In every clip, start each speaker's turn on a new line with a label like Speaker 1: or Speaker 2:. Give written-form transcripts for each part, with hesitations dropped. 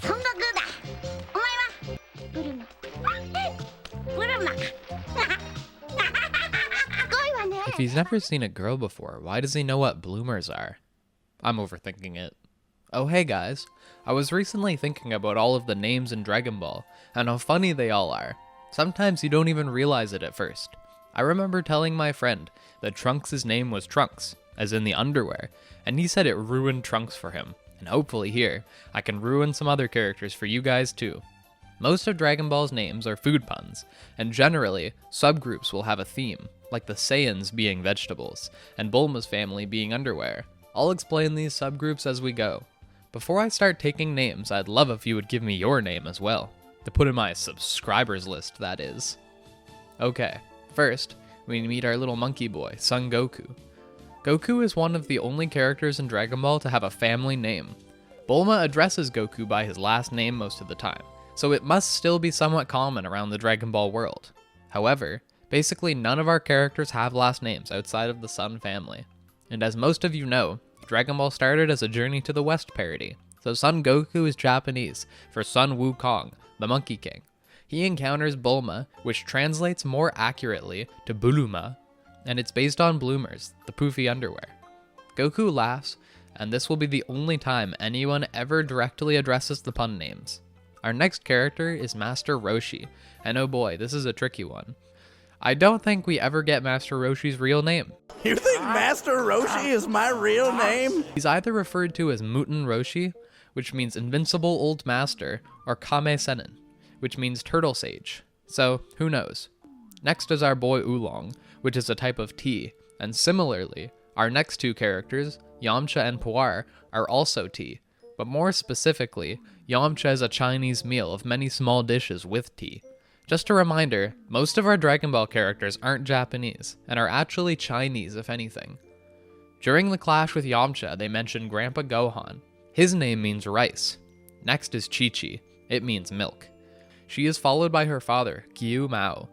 Speaker 1: 孫悟空だ。お前はブルマ。ブルマ。
Speaker 2: If he's never seen a girl before, why does he know what bloomers are? I'm overthinking it. Oh hey guys, I was recently thinking about all of the names in Dragon Ball, and how funny they all are. Sometimes you don't even realize it at first. I remember telling my friend that Trunks' name was Trunks, as in the underwear, and he said it ruined Trunks for him, and hopefully here, I can ruin some other characters for you guys too. Most of Dragon Ball's names are food puns, and generally, subgroups will have a theme, like the Saiyans being vegetables, and Bulma's family being underwear. I'll explain these subgroups as we go. Before I start taking names, I'd love if you would give me your name as well, to put in my subscribers list, that is. Okay, first, we meet our little monkey boy, Son Goku. Goku is one of the only characters in Dragon Ball to have a family name. Bulma addresses Goku by his last name most of the time, so it must still be somewhat common around the Dragon Ball world. However, basically none of our characters have last names outside of the Son family. And as most of you know, Dragon Ball started as a Journey to the West parody, so Son Goku is Japanese for Sun Wukong, the Monkey King. He encounters Bulma, which translates more accurately to Buluma, and it's based on bloomers, the poofy underwear. Goku laughs, and this will be the only time anyone ever directly addresses the pun names. Our next character is Master Roshi, and oh boy, this is a tricky one. I don't think we ever get Master Roshi's real name.
Speaker 3: You think Master Roshi is my real name?
Speaker 2: He's either referred to as Muten Roshi, which means Invincible Old Master, or Kame Sennin, which means Turtle Sage. So, who knows? Next is our boy Oolong, which is a type of tea, and similarly, our next two characters, Yamcha and Puar, are also tea. But more specifically, Yamcha is a Chinese meal of many small dishes with tea. Just a reminder, most of our Dragon Ball characters aren't Japanese, and are actually Chinese if anything. During the clash with Yamcha, they mention Grandpa Gohan. His name means rice. Next is Chi-Chi. It means milk. She is followed by her father, Gyu Mao.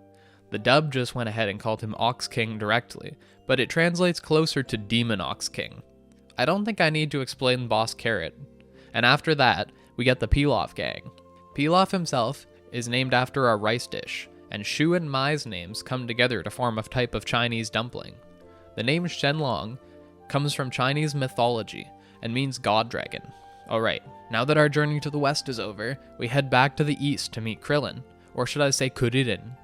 Speaker 2: The dub just went ahead and called him Ox King directly, but it translates closer to Demon Ox King. I don't think I need to explain Boss Carrot. And after that, we get the Pilaf gang. Pilaf himself is named after a rice dish, and Shu and Mai's names come together to form a type of Chinese dumpling. The name Shenlong comes from Chinese mythology and means god dragon. Alright, now that our journey to the west is over, we head back to the east to meet Krillin, or should I say Kuririn,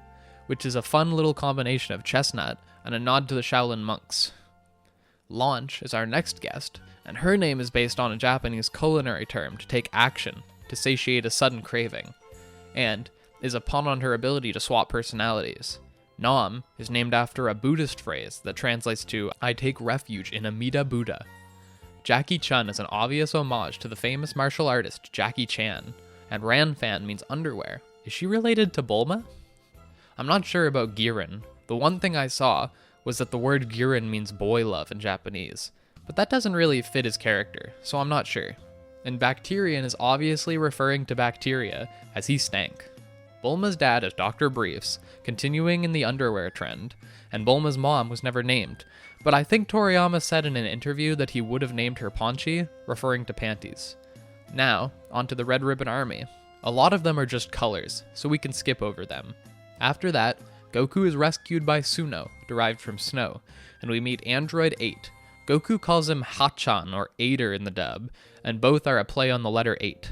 Speaker 2: which is a fun little combination of chestnut and a nod to the Shaolin monks. Launch is our next guest, and her name is based on a Japanese culinary term to take action, to satiate a sudden craving, and is a pun on her ability to swap personalities. Nam is named after a Buddhist phrase that translates to, I take refuge in Amida Buddha. Jackie Chun is an obvious homage to the famous martial artist Jackie Chan, and Ranfan means underwear. Is she related to Bulma? I'm not sure about Girin. The one thing I saw was that the word Girin means boy love in Japanese, but that doesn't really fit his character, so I'm not sure. And Bacterian is obviously referring to bacteria, as he stank. Bulma's dad is Dr. Briefs, continuing in the underwear trend, and Bulma's mom was never named, but I think Toriyama said in an interview that he would have named her Ponchi, referring to panties. Now, onto the Red Ribbon Army. A lot of them are just colors, so we can skip over them. After that, Goku is rescued by Suno, derived from snow, and we meet Android 8. Goku calls him Hachan or Aider in the dub, and both are a play on the letter 8.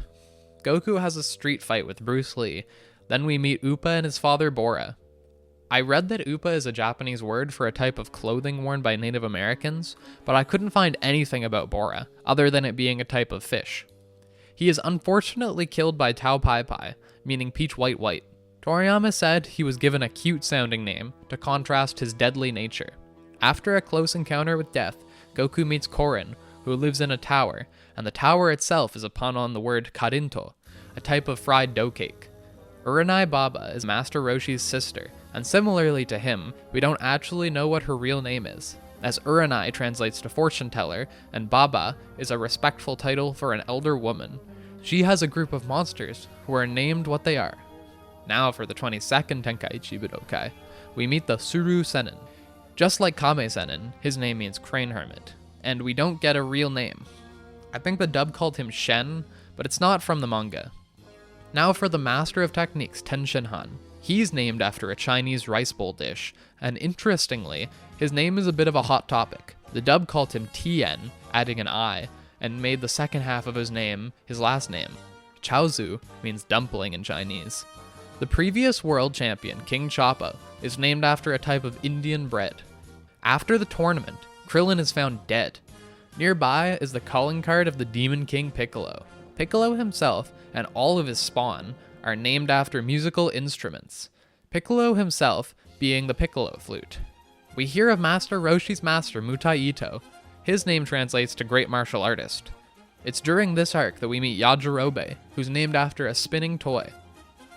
Speaker 2: Goku has a street fight with Bruce Lee, then we meet Upa and his father Bora. I read that Upa is a Japanese word for a type of clothing worn by Native Americans, but I couldn't find anything about Bora, other than it being a type of fish. He is unfortunately killed by Tao Pai Pai, meaning peach white white. Toriyama said he was given a cute sounding name to contrast his deadly nature. After a close encounter with death, Goku meets Korin, who lives in a tower, and the tower itself is a pun on the word karinto, a type of fried dough cake. Urai Baba is Master Roshi's sister, and similarly to him, we don't actually know what her real name is, as Urai translates to fortune teller, and Baba is a respectful title for an elder woman. She has a group of monsters who are named what they are. Now for the 22nd Tenkaichi Budokai, we meet the Suru Sennin. Just like Kame Sennin, his name means Crane Hermit, and we don't get a real name. I think the dub called him Shen, but it's not from the manga. Now for the master of techniques, Ten Shinhan. He's named after a Chinese rice bowl dish, and interestingly, his name is a bit of a hot topic. The dub called him Tien, adding an I, and made the second half of his name his last name. Chaozu means dumpling in Chinese. The previous world champion, King Choppa, is named after a type of Indian bread. After the tournament, Krillin is found dead. Nearby is the calling card of the Demon King Piccolo. Piccolo himself and all of his spawn are named after musical instruments, Piccolo himself being the piccolo flute. We hear of Master Roshi's master, Mutai Ito. His name translates to great martial artist. It's during this arc that we meet Yajirobe, who's named after a spinning toy.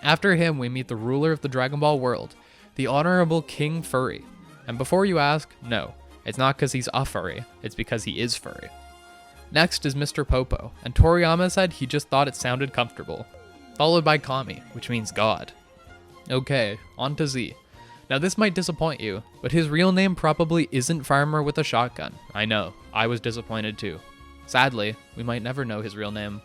Speaker 2: After him, we meet the ruler of the Dragon Ball world, the Honorable King Furry. And before you ask, no, it's not because he's a furry, it's because he is furry. Next is Mr. Popo, and Toriyama said he just thought it sounded comfortable. Followed by Kami, which means God. Okay, on to Z. Now this might disappoint you, but his real name probably isn't Farmer with a Shotgun. I know, I was disappointed too. Sadly, we might never know his real name.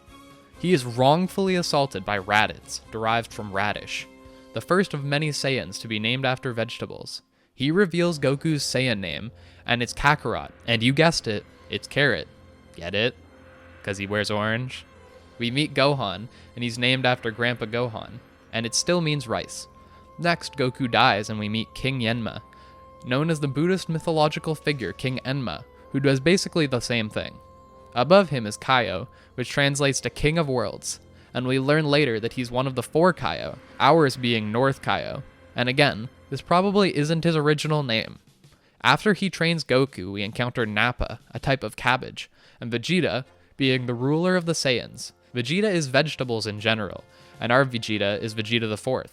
Speaker 2: He is wrongfully assaulted by Raditz, derived from radish, the first of many Saiyans to be named after vegetables. He reveals Goku's Saiyan name, and it's Kakarot, and you guessed it, it's carrot. Get it? Because he wears orange? We meet Gohan, and he's named after Grandpa Gohan, and it still means rice. Next, Goku dies, and we meet King Yenma, known as the Buddhist mythological figure King Enma, who does basically the same thing. Above him is Kaio, which translates to King of Worlds, and we learn later that he's one of the 4 Kaio, ours being North Kaio. And again, this probably isn't his original name. After he trains Goku, we encounter Nappa, a type of cabbage, and Vegeta, being the ruler of the Saiyans. Vegeta is vegetables in general, and our Vegeta is Vegeta the 4th.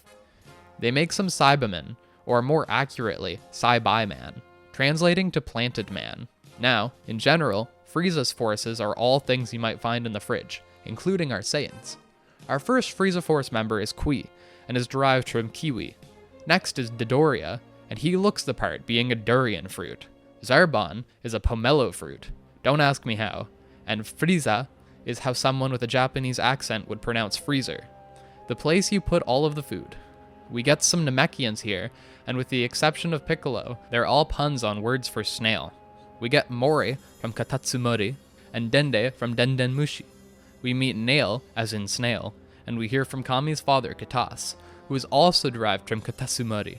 Speaker 2: They make some Saibamen, or more accurately, Saibai Man, translating to planted man. Now, in general, Frieza's forces are all things you might find in the fridge, including our Saiyans. Our first Frieza Force member is Kui, and is derived from kiwi. Next is Dodoria, and he looks the part, being a durian fruit. Zarbon is a pomelo fruit. Don't ask me how. And Frieza is how someone with a Japanese accent would pronounce freezer, the place you put all of the food. We get some Namekians here, and with the exception of Piccolo, they're all puns on words for snail. We get Mori from Katatsumori, and Dende from Denden Mushi. We meet Nail, as in snail, and we hear from Kami's father, Katas, who is also derived from Katatsumori.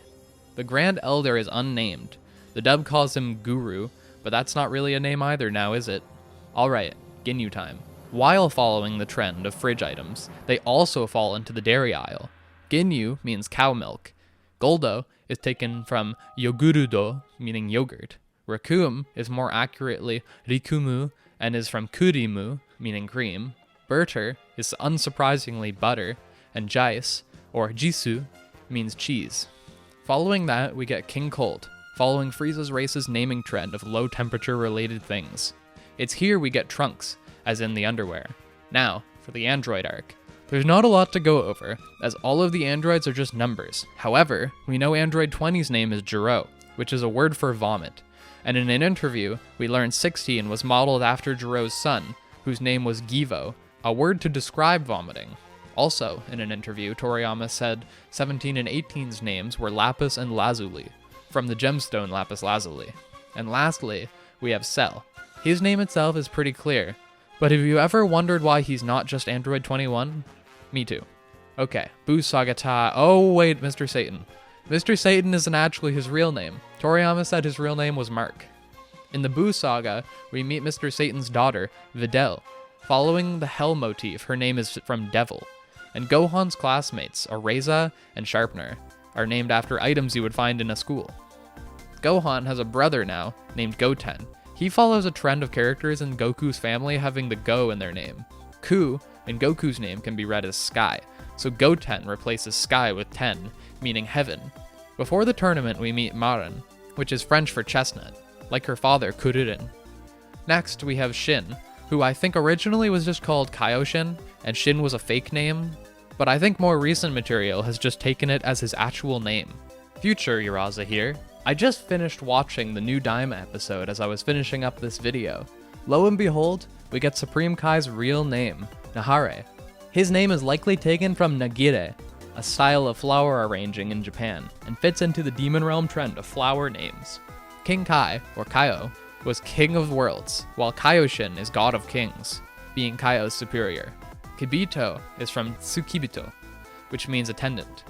Speaker 2: The Grand Elder is unnamed. The dub calls him Guru, but that's not really a name either now, is it? Alright, Ginyu time. While following the trend of fridge items, they also fall into the dairy aisle. Ginyu means cow milk. Goldo is taken from Yogurudo, meaning yogurt. Rakum is more accurately Rikumu and is from Kurimu, meaning cream. Burter is unsurprisingly butter, and Jais, or Jisu, means cheese. Following that, we get King Cold, following Frieza's race's naming trend of low temperature related things. It's here we get Trunks, as in the underwear. Now, for the android arc. There's not a lot to go over, as all of the androids are just numbers. However, we know Android 20's name is Jiro, which is a word for vomit. And in an interview, we learned 16 was modeled after Jiro's son, whose name was Givo, a word to describe vomiting. Also, in an interview, Toriyama said 17 and 18's names were Lapis and Lazuli, from the gemstone Lapis Lazuli. And lastly, we have Cell. His name itself is pretty clear, but have you ever wondered why he's not just Android 21? Me too. Okay, Buu Sagata. Oh wait, Mr. Satan. Mr. Satan isn't actually his real name. Toriyama said his real name was Mark. In the Buu saga, we meet Mr. Satan's daughter, Videl. Following the Hell motif, her name is from Devil. And Gohan's classmates, Ereza and Sharpener, are named after items you would find in a school. Gohan has a brother now, named Goten. He follows a trend of characters in Goku's family having the Go in their name. Ku in Goku's name can be read as Sky, so Goten replaces Sky with Ten, meaning heaven. Before the tournament, we meet Marin, which is French for chestnut, like her father Kuririn. Next, we have Shin, who I think originally was just called Kaioshin, and Shin was a fake name, but I think more recent material has just taken it as his actual name. Future Uraza here. I just finished watching the new Daima episode as I was finishing up this video. Lo and behold, we get Supreme Kai's real name, Nahare. His name is likely taken from nagire, a style of flower arranging in Japan, and fits into the demon realm trend of flower names. King Kai, or Kaio, was king of worlds, while Kaioshin is god of kings, being Kaio's superior. Kibito is from Tsukibito, which means attendant.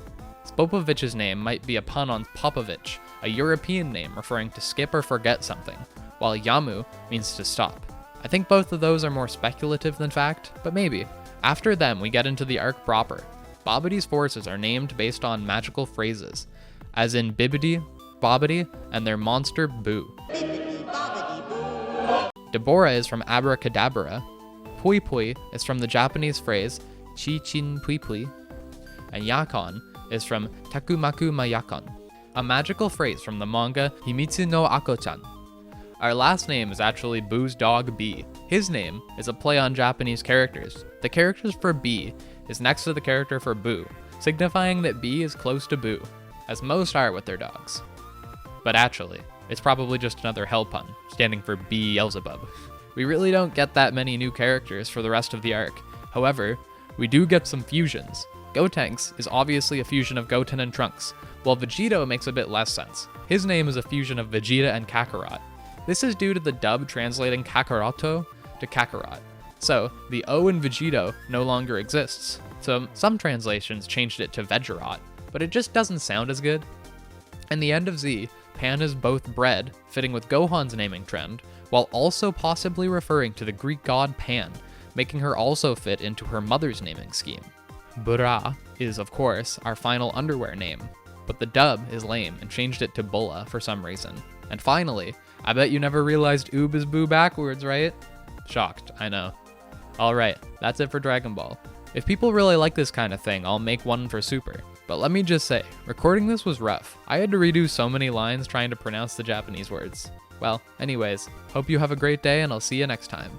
Speaker 2: Spopovich's name might be a pun on Popovich, a European name referring to skip or forget something, while Yamu means to stop. I think both of those are more speculative than fact, but maybe. After them, we get into the arc proper. Babidi's forces are named based on magical phrases, as in Bibbidi, Bobbidi, and their monster Boo. Bora is from Abracadabra, Pui Pui is from the Japanese phrase Chi-chin Pui Pui, and Yakon is from Takumaku Mayakon, a magical phrase from the manga Himitsu no Ako-chan. Our last name is actually Boo's dog B. His name is a play on Japanese characters. The characters for B is next to the character for Boo, signifying that B is close to Boo, as most are with their dogs. But actually, it's probably just another hell pun, standing for Beelzebub. We really don't get that many new characters for the rest of the arc. However, we do get some fusions. Gotenks is obviously a fusion of Goten and Trunks, while Vegito makes a bit less sense. His name is a fusion of Vegeta and Kakarot. This is due to the dub translating Kakaroto to Kakarot. So, the O in Vegito no longer exists. So, some translations changed it to Vegerot, but it just doesn't sound as good. In the end of Z, Pan is both bred, fitting with Gohan's naming trend, while also possibly referring to the Greek god Pan, making her also fit into her mother's naming scheme. Bora is, of course, our final underwear name, but the dub is lame and changed it to Bulla for some reason. And finally, I bet you never realized Oob is Boo backwards, right? Shocked, I know. Alright, that's it for Dragon Ball. If people really like this kind of thing, I'll make one for Super. But let me just say, recording this was rough. I had to redo so many lines trying to pronounce the Japanese words. Well, anyways, hope you have a great day and I'll see you next time.